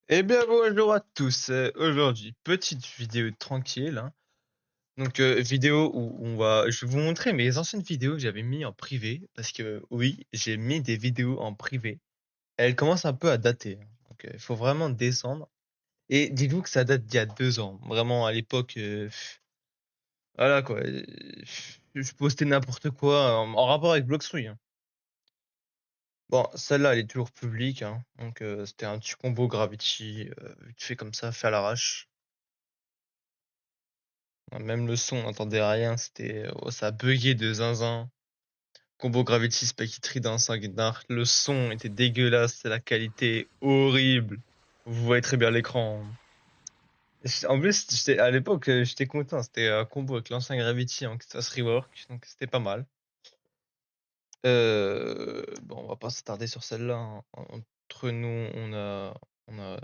Eh bien bonjour à tous. Aujourd'hui, petite vidéo tranquille, hein. Donc vidéo où je vais vous montrer mes anciennes vidéos que j'avais mis en privé parce que oui, j'ai mis des vidéos en privé. Elles commencent un peu à dater, hein. Donc il faut vraiment descendre. Et dites-vous que ça date d'il y a 2 ans. Vraiment à l'époque, voilà quoi. Je postais n'importe quoi en rapport avec Bloxruy, hein. Bon, celle-là, elle est toujours publique, hein. Donc c'était un petit combo Gravity, vite fait comme ça, fait à l'arrache. Même le son, on n'entendait rien, ça buguait de zinzin. Combo Gravity Spike Trident Sanguinark, le son était dégueulasse, la qualité horrible. Vous voyez très bien l'écran. En plus, à l'époque, j'étais content, c'était un combo avec l'ancien Gravity en Xtas Rework, donc c'était pas mal. Bon, on va pas s'attarder sur celle-là, hein. Entre nous, on a, on a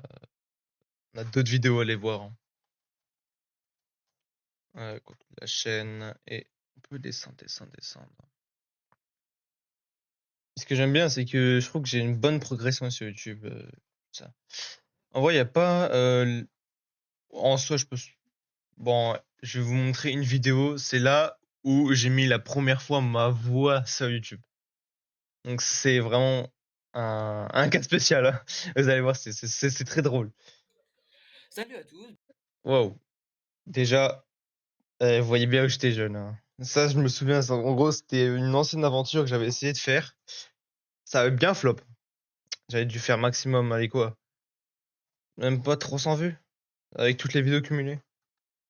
d'autres vidéos à aller voir, hein. Continue la chaîne et on peut descendre, descendre, descendre. Ce que j'aime bien, c'est que je trouve que j'ai une bonne progression sur YouTube. Ça. En vrai, il y a pas. En soi, je peux. Bon, je vais vous montrer une vidéo. C'est là où j'ai mis la première fois ma voix sur YouTube. Donc c'est vraiment un cas spécial, hein. Vous allez voir, c'est très drôle. Salut à tous. Waouh. Déjà, vous voyez bien où j'étais jeune, hein. Ça, je me souviens. En gros, c'était une ancienne aventure que j'avais essayé de faire. Ça avait bien flop. J'avais dû faire maximum, allez quoi. Même pas 300 vues avec toutes les vidéos cumulées.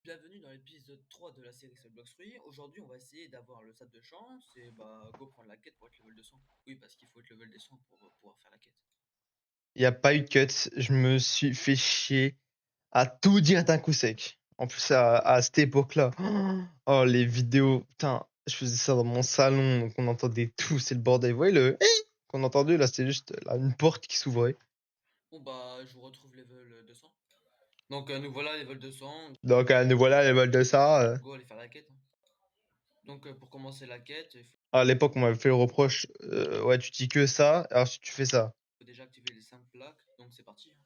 Bienvenue dans l'épisode 3 de la série sur Blox Fruits. Aujourd'hui, on va essayer d'avoir le sap de chance et go prendre la quête pour être level 200. Oui, parce qu'il faut être level 200 pour pouvoir faire la quête. Il n'y a pas eu de cut. Je me suis fait chier à tout dire d'un coup sec. En plus, à cette époque-là, oh, les vidéos, putain, je faisais ça dans mon salon, donc on entendait tout, c'est le bordel. Vous voyez le qu'on a entendu là, c'était juste là, une porte qui s'ouvrait. Bon, je vous retrouve level 200. Donc, nous voilà level 200. Donc, nous voilà, les balles de ça. Go aller faire la quête, hein. Donc, pour commencer la quête, il À l'époque, on m'avait fait le reproche, ouais, tu dis que ça, alors si tu fais ça. faut déjà activer les 5 plaques. Donc, c'est parti, hein.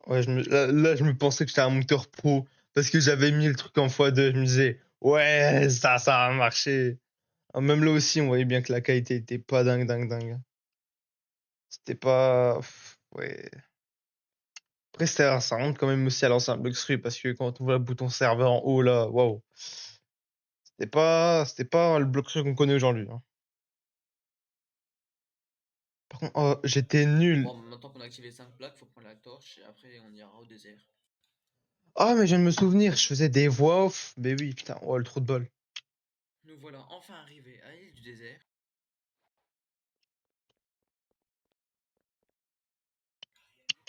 Ouais, là, je me pensais que j'étais un monteur pro parce que j'avais mis le truc en x2. Je me disais, ouais, ça va marcher. Ah, même là aussi, on voyait bien que la qualité était pas dingue, dingue, dingue. C'était pas. Ouais. Après, ça remonte quand même aussi à l'ancien Bloxfree parce que quand on voit le bouton serveur en haut là, waouh. C'était pas le Bloxfree qu'on connaît aujourd'hui, hein. Par contre, oh, j'étais nul. Bon, maintenant qu'on a activé les 5 plaques, faut prendre la torche et après, on ira au désert. Ah, mais je viens de me souvenir, je faisais des voix off. Mais oui, putain, oh, le trou de bol. Nous voilà enfin arrivés à l'île du désert.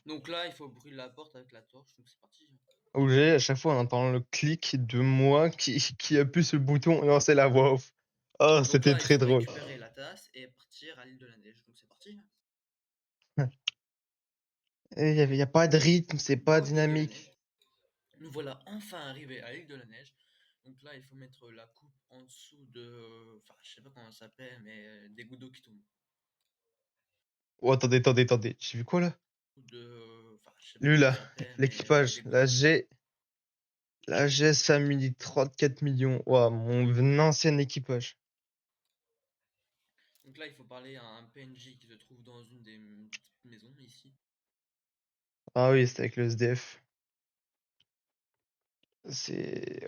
Donc là, il faut brûler la porte avec la torche. Donc, c'est parti, hein. Où j'ai, à chaque fois, on entend le clic de moi qui appuie sur le bouton et lancer la voix off. Oh, Donc c'était là, il très faut drôle. récupérer la tasse et partir à l'île de la neige. Donc c'est parti, hein. Y a pas de rythme, c'est pas Go, île de la neige. dynamique. Nous voilà enfin arrivés à l'île de la neige. Donc là, il faut mettre la coupe en dessous de... Enfin, je sais pas comment ça s'appelle, mais des gouttes d'eau qui tombent. Oh, attendez, attendez, attendez. J'ai vu quoi là? Enfin, je sais pas Lui comment là, ça s'appelle, mais des l'équipage, gouttes d'eau qui tombent. La GS Family 34 millions. Ouah, mon ancien équipage. Donc là, il faut parler à un PNJ qui se trouve dans une des petites maisons ici. Ah oui, c'était avec le SDF.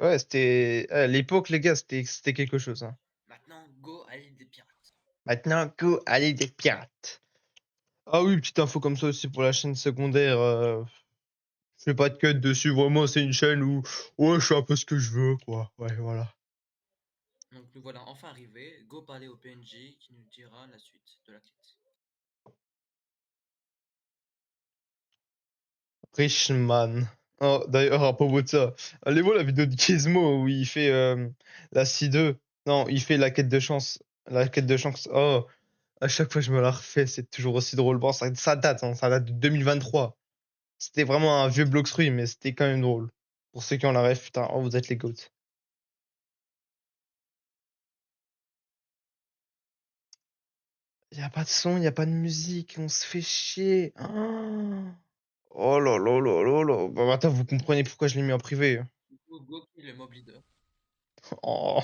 Ouais, c'était, à l'époque, les gars, c'était quelque chose, hein. Maintenant, go à l'île des pirates. Maintenant, go, allez, des pirates. Ah oui, petite info comme ça aussi pour la chaîne secondaire. Je fais pas de cut dessus, vraiment, c'est une chaîne où, ouais, je fais un peu ce que je veux, quoi. Ouais, voilà. Donc nous voilà enfin arrivés. Go parler au PNJ qui nous dira la suite de la quête. Richman. Oh, d'ailleurs, à propos de ça, allez voir la vidéo de Gizmo où il fait la C2. Non, il fait la quête de chance. La quête de chance. Oh, à chaque fois que je me la refais, c'est toujours aussi drôle. Bon, ça date, hein, ça date de 2023. C'était vraiment un vieux Bloxruy, mais c'était quand même drôle. Pour ceux qui ont la ref, putain, oh, vous êtes les goats. Y a pas de son, y a pas de musique, on se fait chier. Oh là là là là là. Bah, attends, vous comprenez pourquoi je l'ai mis en privé. Du coup, Go qui est le mob leader. Oh,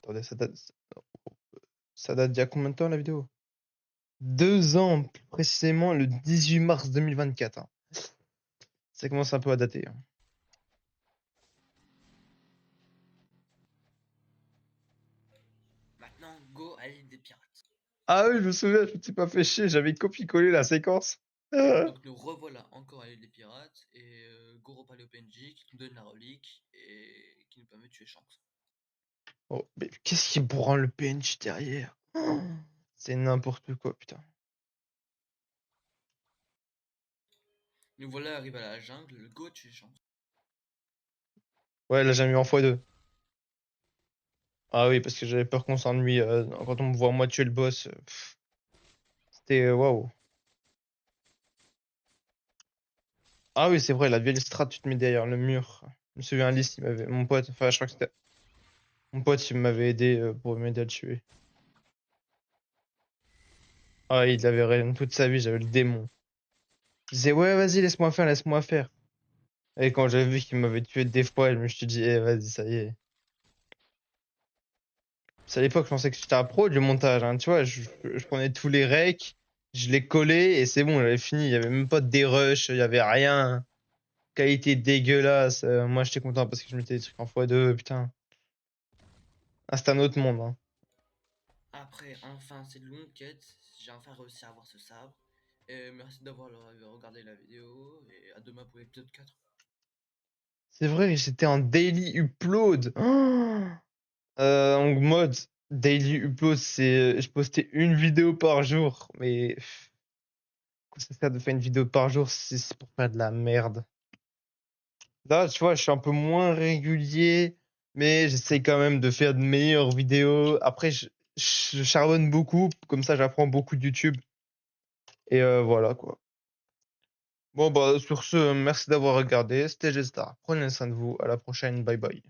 attendez, ça date d'il y a combien de temps la vidéo? 2 ans, plus précisément le 18 mars 2024, hein. Ça commence un peu à dater, hein. Maintenant, Go à l'île des pirates. Ah oui, je me souviens, je me suis pas fait chier, j'avais copié-collé la séquence. Ah. Donc nous revoilà encore à l'île des pirates et Go repart au PNJ qui nous donne la relique et qui nous permet de tuer Shanks. Oh, mais qu'est-ce qui branle le PNJ derrière? Oh, c'est n'importe quoi, putain. Nous voilà arrivés à la jungle, le Go tue Shanks. Ouais, là j'ai mis en x2. Ah oui, parce que j'avais peur qu'on s'ennuie quand on me voit moi tuer le boss. C'était waouh. Ah oui, c'est vrai, la vieille strat, tu te mets derrière le mur. Je me souviens, Alice, mon pote, enfin, je crois que c'était mon pote, il m'avait aidé pour m'aider à le tuer. Ah, il avait rien toute sa vie, j'avais le démon. Il disait, ouais, vas-y, laisse-moi faire, laisse-moi faire. Et quand j'avais vu qu'il m'avait tué des fois, je me suis dit, eh, vas-y, ça y est. C'est à l'époque, je pensais que j'étais un pro du montage, hein, tu vois, je prenais tous les recs, je les collais et c'est bon, j'avais fini. Il y avait même pas de dérush, il y avait rien. Qualité dégueulasse. Moi, j'étais content parce que je mettais des trucs en x2, putain. Ah, c'était un autre monde, hein. Après, enfin, cette longue quête, j'ai enfin réussi à avoir ce sabre. Et merci d'avoir regardé la vidéo et à demain pour l'épisode 4. C'est vrai, j'étais en daily upload. Oh, en mode daily upload, c'est je postais une vidéo par jour, mais quoi ça sert de faire une vidéo par jour si c'est pour faire de la merde. Là, tu vois, je suis un peu moins régulier, mais j'essaie quand même de faire de meilleures vidéos. Après, je charbonne beaucoup, comme ça j'apprends beaucoup de YouTube. Et voilà quoi. Bon bah sur ce, merci d'avoir regardé. C'était Gestar. Prenez soin de vous. À la prochaine. Bye bye.